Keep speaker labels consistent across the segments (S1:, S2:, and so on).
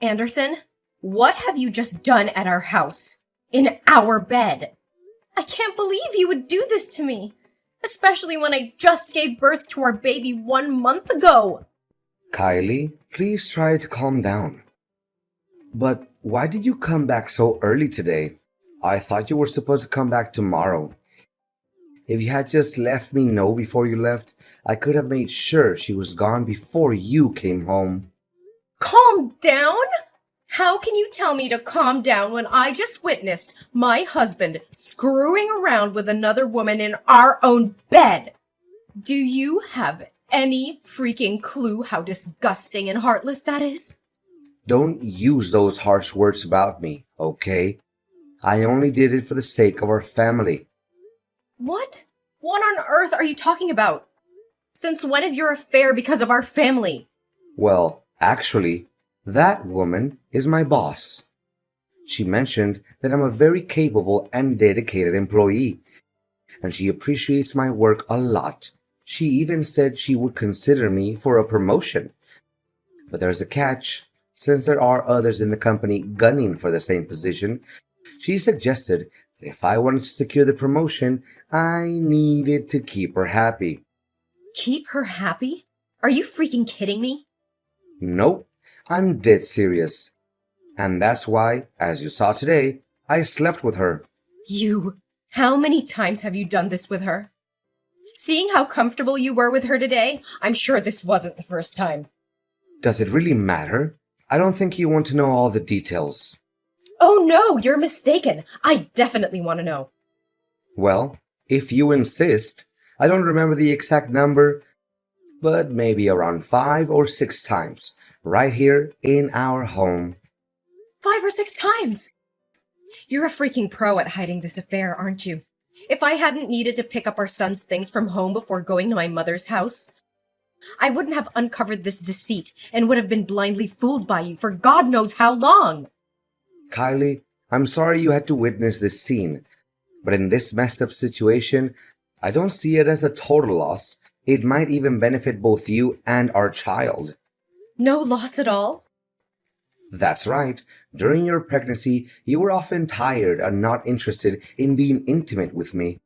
S1: Anderson, what have you just done at our house? In our bed? I can't believe you would do this to me, especially when I just gave birth to our baby 1 month ago.
S2: Kylie, please try to calm down. But why did you come back so early today? I thought you were supposed to come back tomorrow. If you had just let me know before you left, I could have made sure she was gone before you came home.
S1: Calm down? How can you tell me to calm down when I just witnessed my husband screwing around with another woman in our own bed? Do you have any freaking clue how disgusting and heartless that is?
S2: Don't use those harsh words about me, okay? I only did it for the sake of our family.
S1: What? What on earth are you talking about? Since when is your affair because of our family?
S2: Well, actually, that woman is my boss. She mentioned that I'm a very capable and dedicated employee, and she appreciates my work a lot. She even said she would consider me for a promotion. But there's a catch. Since there are others in the company gunning for the same position, she suggested that if I wanted to secure the promotion, I needed to keep her happy.
S1: Keep her happy? Are you freaking kidding me?
S2: Nope, I'm dead serious. And that's why, as you saw today, I slept with her.
S1: How many times have you done this with her? Seeing how comfortable you were with her today, I'm sure this wasn't the first time.
S2: Does it really matter? I don't think you want to know all the details.
S1: Oh no, you're mistaken. I definitely want to know.
S2: Well, if you insist, I don't remember the exact number, but maybe around 5 or 6 times, right here in our home.
S1: 5 or 6 times? You're a freaking pro at hiding this affair, aren't you? If I hadn't needed to pick up our son's things from home before going to my mother's house, I wouldn't have uncovered this deceit and would have been blindly fooled by you for God knows how long.
S2: Kylie, I'm sorry you had to witness this scene, but in this messed up situation, I don't see it as a total loss. It might even benefit both you and our child.
S1: No loss at all?
S2: That's right. During your pregnancy, you were often tired and not interested in being intimate with me.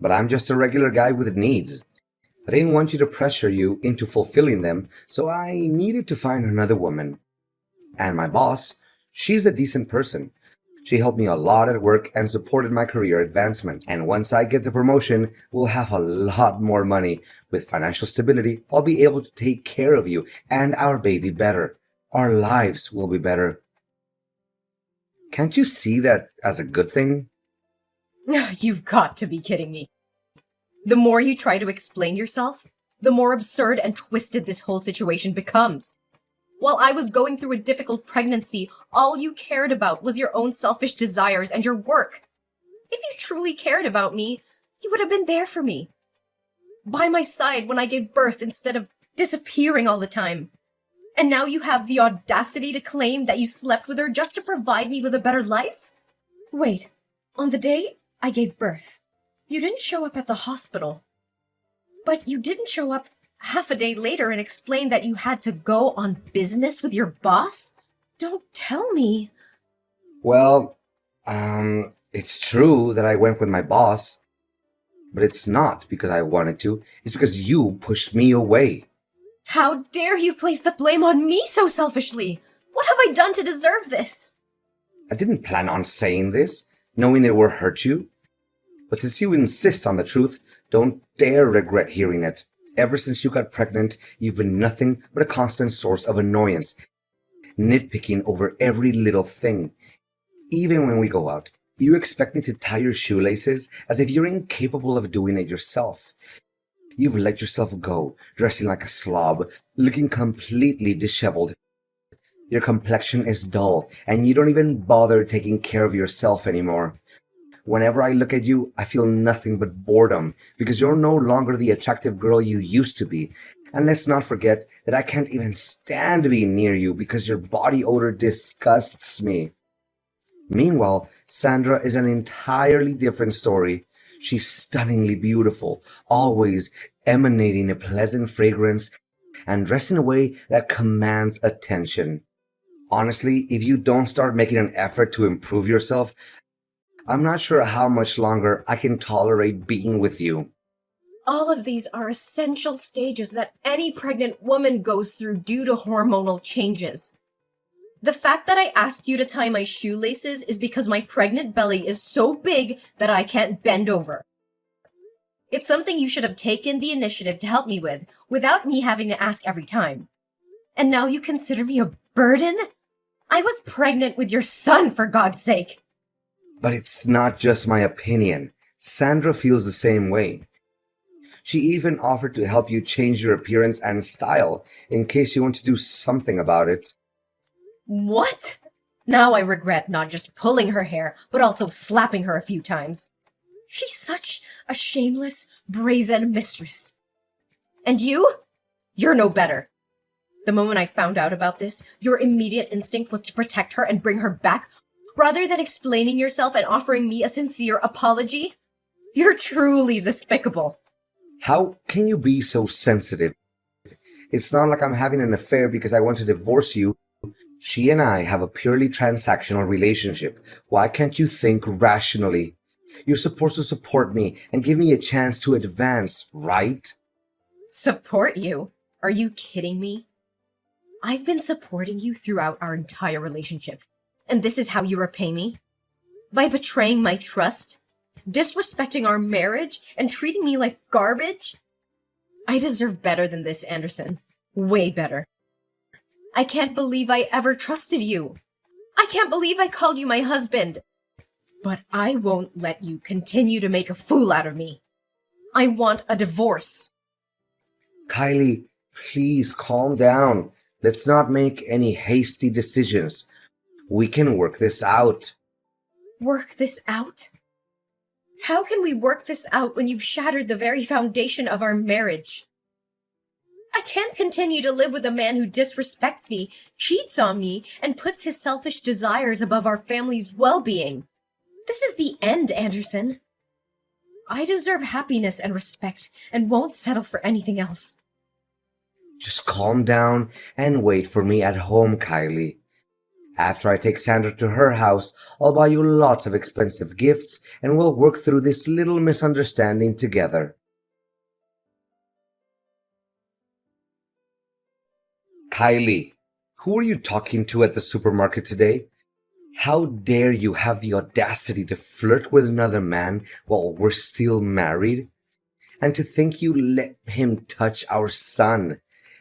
S2: But I'm just a regular guy with needs. I didn't want you to pressure you into fulfilling them, so I needed to find another woman. And my boss, she's a decent person. She helped me a lot at work and supported my career advancement. And once I get the promotion, we'll have a lot more money. With financial stability, I'll be able to take care of you and our baby better. Our lives will be better. Can't you see that as a good thing?
S1: You've got to be kidding me. The more you try to explain yourself, the more absurd and twisted this whole situation becomes. While I was going through a difficult pregnancy, all you cared about was your own selfish desires and your work. If you truly cared about me, you would have been there for me. By my side when I gave birth instead of disappearing all the time. And now you have the audacity to claim that you slept with her just to provide me with a better life? Wait, on the day I gave birth, you didn't show up at the hospital. But you didn't show up half a day later and explain that you had to go on business with your boss? Don't tell me.
S2: Well, it's true that I went with my boss, but it's not because I wanted to. It's because you pushed me away.
S1: How dare you place the blame on me so selfishly? What have I done to deserve this?
S2: I didn't plan on saying this, knowing it would hurt you. But since you insist on the truth, don't dare regret hearing it. Ever since you got pregnant, you've been nothing but a constant source of annoyance, nitpicking over every little thing. Even when we go out, you expect me to tie your shoelaces as if you're incapable of doing it yourself. You've let yourself go, dressing like a slob, looking completely disheveled. Your complexion is dull, and you don't even bother taking care of yourself anymore. Whenever I look at you, I feel nothing but boredom, because you're no longer the attractive girl you used to be. And let's not forget that I can't even stand being near you because your body odor disgusts me. Meanwhile, Sandra is an entirely different story. She's stunningly beautiful, always emanating a pleasant fragrance and dressed in a way that commands attention. Honestly, if you don't start making an effort to improve yourself, I'm not sure how much longer I can tolerate being with you.
S1: All of these are essential stages that any pregnant woman goes through due to hormonal changes. The fact that I asked you to tie my shoelaces is because my pregnant belly is so big that I can't bend over. It's something you should have taken the initiative to help me with, without me having to ask every time. And now you consider me a burden? I was pregnant with your son, for God's sake!
S2: But it's not just my opinion. Sandra feels the same way. She even offered to help you change your appearance and style in case you want to do something about it.
S1: What? Now I regret not just pulling her hair, but also slapping her a few times. She's such a shameless, brazen mistress. And you? You're no better. The moment I found out about this, your immediate instinct was to protect her and bring her back, rather than explaining yourself and offering me a sincere apology. You're truly despicable.
S2: How can you be so sensitive? It's not like I'm having an affair because I want to divorce you. She and I have a purely transactional relationship. Why can't you think rationally? You're supposed to support me and give me a chance to advance, right?
S1: Support you? Are you kidding me? I've been supporting you throughout our entire relationship, and this is how you repay me? By betraying my trust? Disrespecting our marriage and treating me like garbage? I deserve better than this, Anderson. Way better. I can't believe I ever trusted you. I can't believe I called you my husband. But I won't let you continue to make a fool out of me. I want a divorce.
S2: Kylie, please calm down. Let's not make any hasty decisions. We can work this out.
S1: Work this out? How can we work this out when you've shattered the very foundation of our marriage? I can't continue to live with a man who disrespects me, cheats on me, and puts his selfish desires above our family's well-being. This is the end, Anderson. I deserve happiness and respect and won't settle for anything else.
S2: Just calm down and wait for me at home, Kylie. After I take Sandra to her house, I'll buy you lots of expensive gifts and we'll work through this little misunderstanding together. Kylie, who are you talking to at the supermarket today? How dare you have the audacity to flirt with another man while we're still married? And to think you let him touch our son.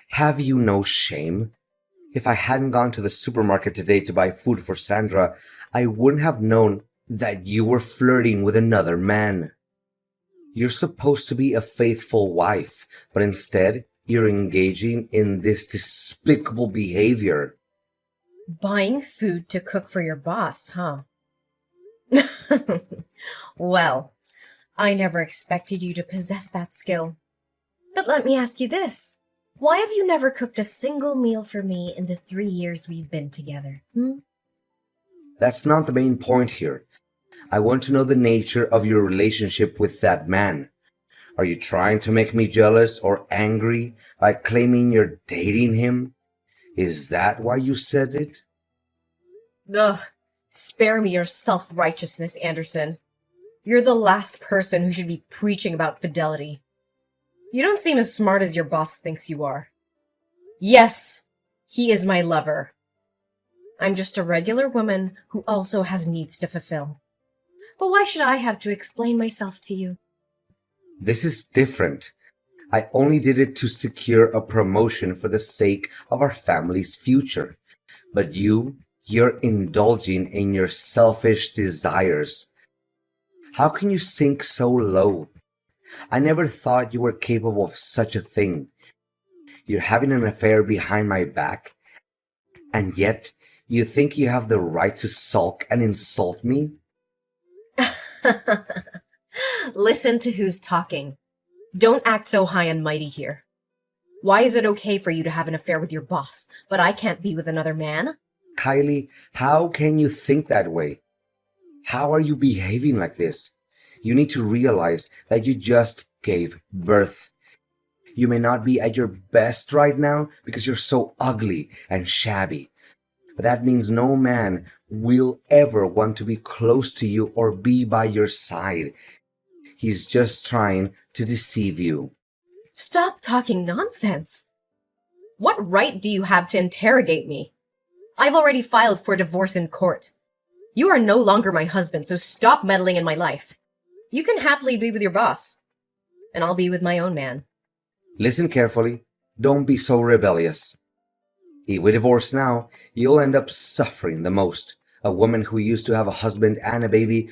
S2: Have you no shame? If I hadn't gone to the supermarket today to buy food for Sandra, I wouldn't have known that you were flirting with another man. You're supposed to be a faithful wife, but instead, you're engaging in this despicable behavior.
S1: Buying food to cook for your boss, huh? Well, I never expected you to possess that skill. But let me ask you this. Why have you never cooked a single meal for me in the 3 years we've been together?
S2: That's not the main point here. I want to know the nature of your relationship with that man. Are you trying to make me jealous or angry by claiming you're dating him? Is that why you said it?
S1: Ugh, spare me your self-righteousness, Anderson. You're the last person who should be preaching about fidelity. You don't seem as smart as your boss thinks you are. Yes, he is my lover. I'm just a regular woman who also has needs to fulfill. But why should I have to explain myself to you?
S2: This is different. I only did it to secure a promotion for the sake of our family's future. But you're indulging in your selfish desires. How can you sink so low? I never thought you were capable of such a thing. You're having an affair behind my back, and yet you think you have the right to sulk and insult me?
S1: Listen to who's talking. Don't act so high and mighty here. Why is it okay for you to have an affair with your boss, but I can't be with another man?
S2: Kylie, how can you think that way? How are you behaving like this? You need to realize that you just gave birth. You may not be at your best right now because you're so ugly and shabby. But that means no man will ever want to be close to you or be by your side. He's just trying to deceive you.
S1: Stop talking nonsense. What right do you have to interrogate me? I've already filed for divorce in court. You are no longer my husband, so stop meddling in my life. You can happily be with your boss, and I'll be with my own man.
S2: Listen carefully. Don't be so rebellious. If we divorce now, you'll end up suffering the most. A woman who used to have a husband and a baby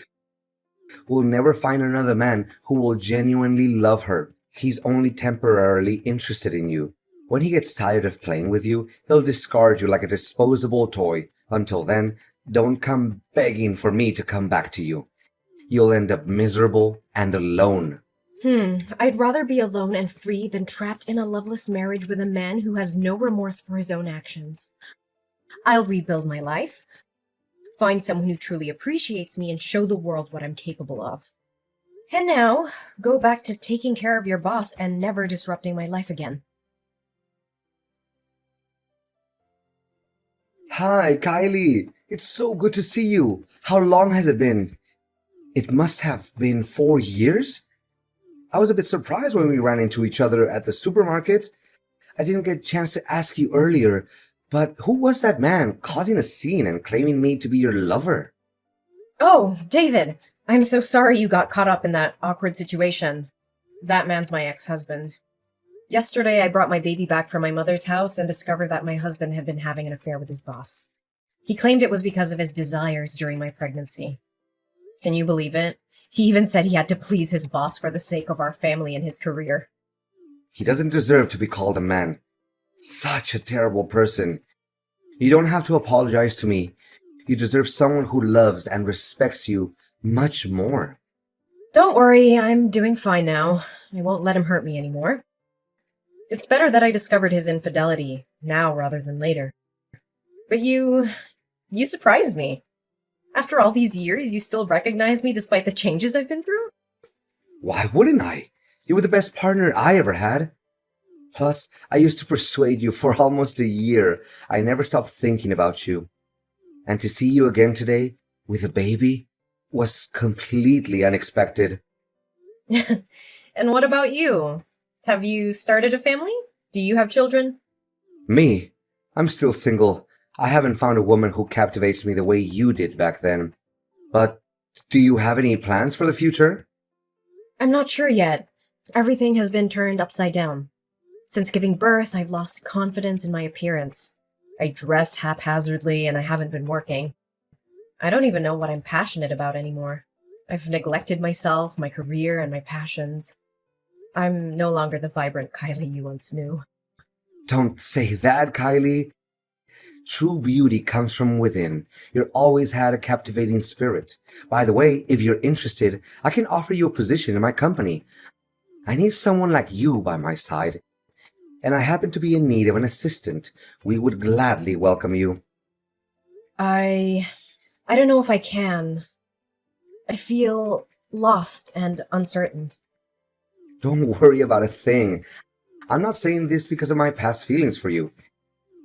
S2: will never find another man who will genuinely love her. He's only temporarily interested in you. When he gets tired of playing with you, he'll discard you like a disposable toy. Until then, don't come begging for me to come back to you. You'll end up miserable and alone.
S1: I'd rather be alone and free than trapped in a loveless marriage with a man who has no remorse for his own actions. I'll rebuild my life, find someone who truly appreciates me, and show the world what I'm capable of. And now, go back to taking care of your boss and never disrupting my life again.
S2: Hi, Kylie. It's so good to see you. How long has it been? It must have been 4 years? I was a bit surprised when we ran into each other at the supermarket. I didn't get a chance to ask you earlier, but who was that man causing a scene and claiming me to be your lover?
S1: Oh, David, I'm so sorry you got caught up in that awkward situation. That man's my ex-husband. Yesterday, I brought my baby back from my mother's house and discovered that my husband had been having an affair with his boss. He claimed it was because of his desires during my pregnancy. Can you believe it? He even said he had to please his boss for the sake of our family and his career.
S2: He doesn't deserve to be called a man. Such a terrible person. You don't have to apologize to me. You deserve someone who loves and respects you much more.
S1: Don't worry, I'm doing fine now. I won't let him hurt me anymore. It's better that I discovered his infidelity now rather than later. But you surprised me. After all these years, you still recognize me despite the changes I've been through?
S2: Why wouldn't I? You were the best partner I ever had. Plus, I used to persuade you for almost a year. I never stopped thinking about you. And to see you again today, with a baby, was completely unexpected.
S1: And what about you? Have you started a family? Do you have children?
S2: Me? I'm still single. I haven't found a woman who captivates me the way you did back then. But do you have any plans for the future?
S1: I'm not sure yet. Everything has been turned upside down. Since giving birth, I've lost confidence in my appearance. I dress haphazardly and I haven't been working. I don't even know what I'm passionate about anymore. I've neglected myself, my career, and my passions. I'm no longer the vibrant Kylie you once knew.
S2: Don't say that, Kylie. True beauty comes from within. You've always had a captivating spirit. By the way, if you're interested, I can offer you a position in my company. I need someone like you by my side. And I happen to be in need of an assistant. We would gladly welcome you.
S1: I don't know if I can. I feel lost and uncertain.
S2: Don't worry about a thing. I'm not saying this because of my past feelings for you.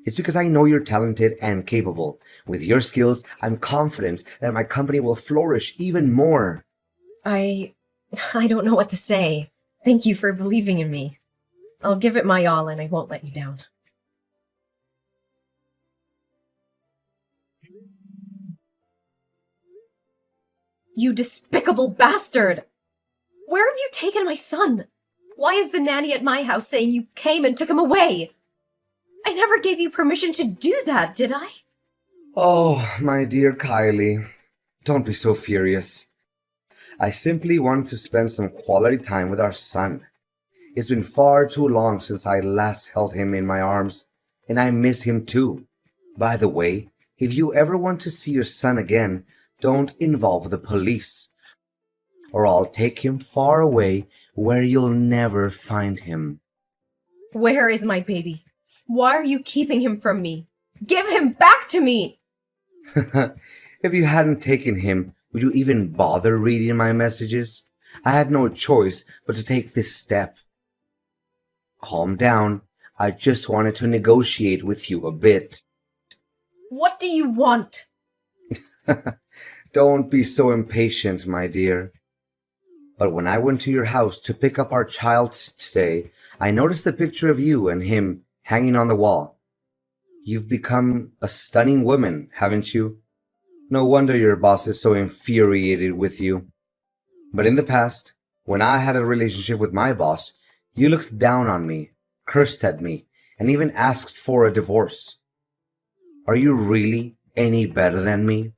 S2: It's because I know you're talented and capable. With your skills, I'm confident that my company will flourish even more.
S1: I don't know what to say. Thank you for believing in me. I'll give it my all and I won't let you down. You despicable bastard! Where have you taken my son? Why is the nanny at my house saying you came and took him away? I never gave you permission to do that, did I?
S2: Oh, my dear Kylie, don't be so furious. I simply want to spend some quality time with our son. It's been far too long since I last held him in my arms, and I miss him too. By the way, if you ever want to see your son again, don't involve the police, or I'll take him far away where you'll never find him.
S1: Where is my baby? Why are you keeping him from me? Give him back to me!
S2: If you hadn't taken him, would you even bother reading my messages? I had no choice but to take this step. Calm down. I just wanted to negotiate with you a bit.
S1: What do you want?
S2: Don't be so impatient, my dear. But when I went to your house to pick up our child today, I noticed a picture of you and him hanging on the wall. You've become a stunning woman, haven't you? No wonder your boss is so infuriated with you. But in the past, when I had a relationship with my boss, you looked down on me, cursed at me, and even asked for a divorce. Are you really any better than me?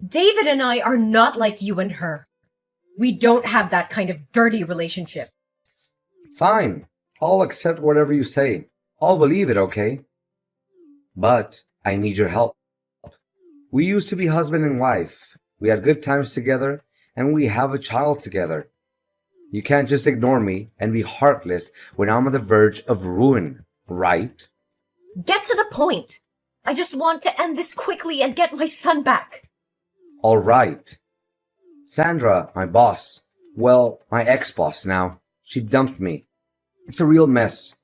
S1: David and I are not like you and her. We don't have that kind of dirty relationship.
S2: Fine, I'll accept whatever you say. I'll believe it, okay? But I need your help. We used to be husband and wife. We had good times together, and we have a child together. You can't just ignore me and be heartless when I'm on the verge of ruin, right?
S1: Get to the point. I just want to end this quickly and get my son back.
S2: All right. Sandra, my boss, well, my ex-boss now, she dumped me. It's a real mess.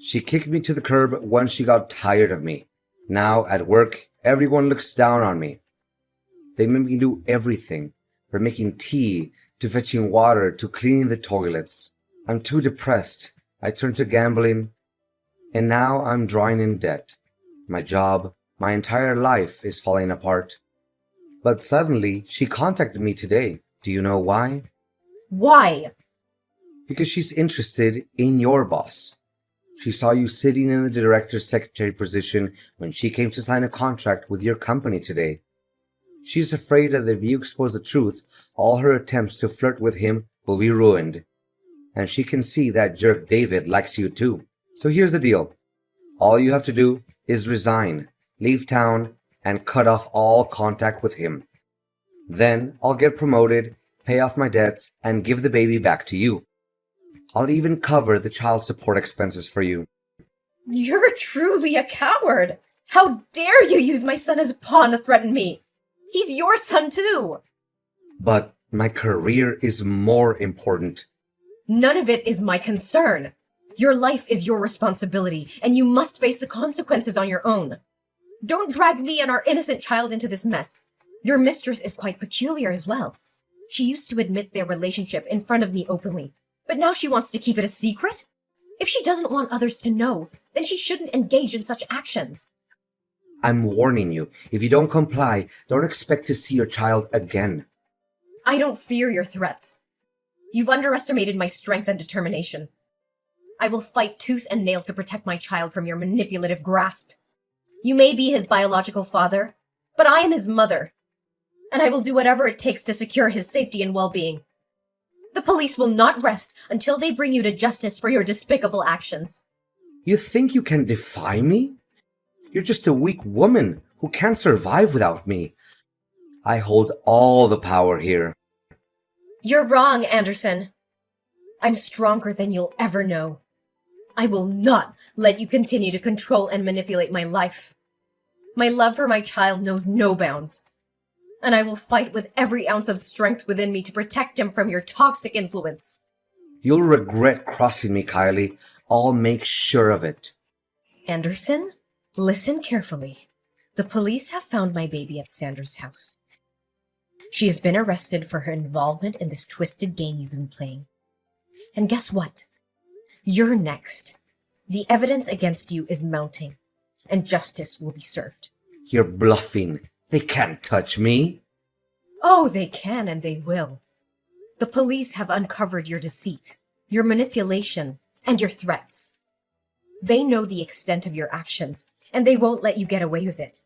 S2: She kicked me to the curb once she got tired of me. Now, at work, everyone looks down on me. They make me do everything, from making tea, to fetching water, to cleaning the toilets. I'm too depressed. I turned to gambling, and now I'm drawing in debt. My job, my entire life is falling apart. But suddenly, she contacted me today. Do you know why?
S1: Why?
S2: Because she's interested in your boss. She saw you sitting in the director's secretary position when she came to sign a contract with your company today. She's afraid that if you expose the truth, all her attempts to flirt with him will be ruined. And she can see that jerk David likes you too. So here's the deal. All you have to do is resign, leave town, and cut off all contact with him. Then I'll get promoted, pay off my debts, and give the baby back to you. I'll even cover the child support expenses for you.
S1: You're truly a coward. How dare you use my son as a pawn to threaten me? He's your son too.
S2: But my career is more important.
S1: None of it is my concern. Your life is your responsibility, and you must face the consequences on your own. Don't drag me and our innocent child into this mess. Your mistress is quite peculiar as well. She used to admit their relationship in front of me openly, but now she wants to keep it a secret? If she doesn't want others to know, then she shouldn't engage in such actions.
S2: I'm warning you. If you don't comply, don't expect to see your child again.
S1: I don't fear your threats. You've underestimated my strength and determination. I will fight tooth and nail to protect my child from your manipulative grasp. You may be his biological father, but I am his mother, and I will do whatever it takes to secure his safety and well-being. The police will not rest until they bring you to justice for your despicable actions.
S2: You think you can defy me? You're just a weak woman who can't survive without me. I hold all the power here.
S1: You're wrong, Anderson. I'm stronger than you'll ever know. I will not let you continue to control and manipulate my life. My love for my child knows no bounds, and I will fight with every ounce of strength within me to protect him from your toxic influence.
S2: You'll regret crossing me, Kylie. I'll make sure of it.
S1: Anderson, listen carefully. The police have found my baby at Sandra's house. She has been arrested for her involvement in this twisted game you've been playing. And guess what? You're next. The evidence against you is mounting, and justice will be served.
S2: You're bluffing. They can't touch me.
S1: Oh, they can and they will. The police have uncovered your deceit, your manipulation, and your threats. They know the extent of your actions, and they won't let you get away with it.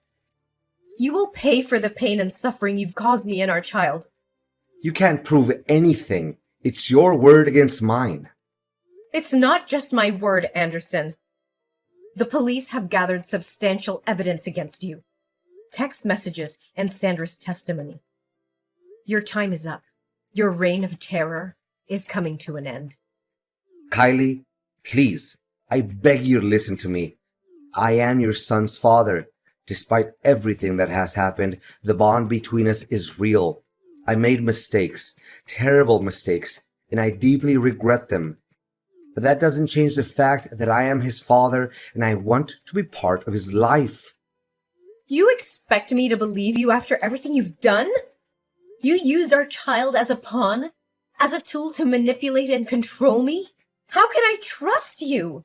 S1: You will pay for the pain and suffering you've caused me and our child.
S2: You can't prove anything. It's your word against mine.
S1: It's not just my word, Anderson. The police have gathered substantial evidence against you. Text messages and Sandra's testimony. Your time is up. Your reign of terror is coming to an end.
S2: Kylie, please, I beg you to listen to me. I am your son's father. Despite everything that has happened, the bond between us is real. I made mistakes, terrible mistakes, and I deeply regret them. But that doesn't change the fact that I am his father and I want to be part of his life.
S1: You expect me to believe you after everything you've done? You used our child as a pawn? As a tool to manipulate and control me? How can I trust you?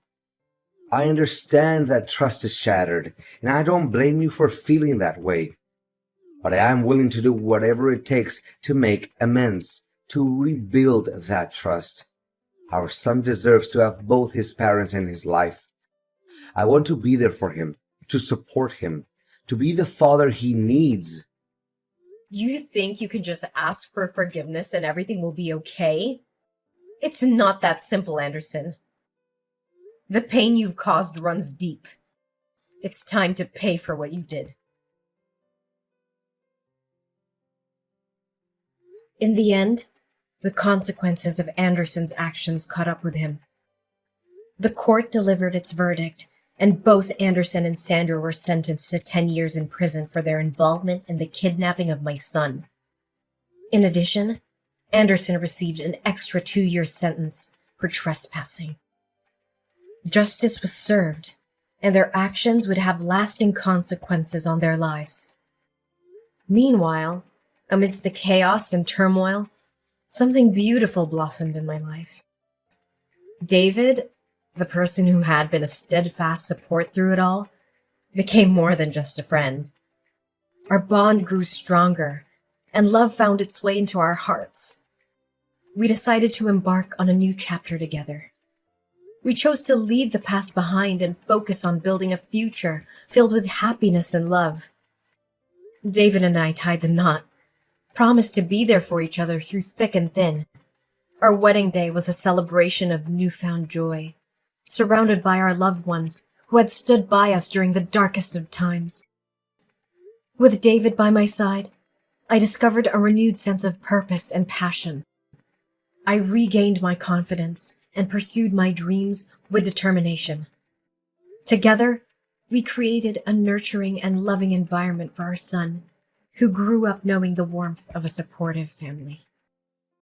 S2: I understand that trust is shattered, and I don't blame you for feeling that way. But I am willing to do whatever it takes to make amends, to rebuild that trust. Our son deserves to have both his parents in his life. I want to be there for him, to support him, to be the father he needs.
S1: You think you can just ask for forgiveness and everything will be okay? It's not that simple, Anderson. The pain you've caused runs deep. It's time to pay for what you did. In the end, the consequences of Anderson's actions caught up with him. The court delivered its verdict, and both Anderson and Sandra were sentenced to 10 years in prison for their involvement in the kidnapping of my son. In addition, Anderson received an extra 2-year sentence for trespassing. Justice was served, and their actions would have lasting consequences on their lives. Meanwhile, amidst the chaos and turmoil, something beautiful blossomed in my life. David, the person who had been a steadfast support through it all, became more than just a friend. Our bond grew stronger, and love found its way into our hearts. We decided to embark on a new chapter together. We chose to leave the past behind and focus on building a future filled with happiness and love. David and I tied the knot, promised to be there for each other through thick and thin. Our wedding day was a celebration of newfound joy, surrounded by our loved ones who had stood by us during the darkest of times. With David by my side, I discovered a renewed sense of purpose and passion. I regained my confidence and pursued my dreams with determination. Together, we created a nurturing and loving environment for our son, who grew up knowing the warmth of a supportive family.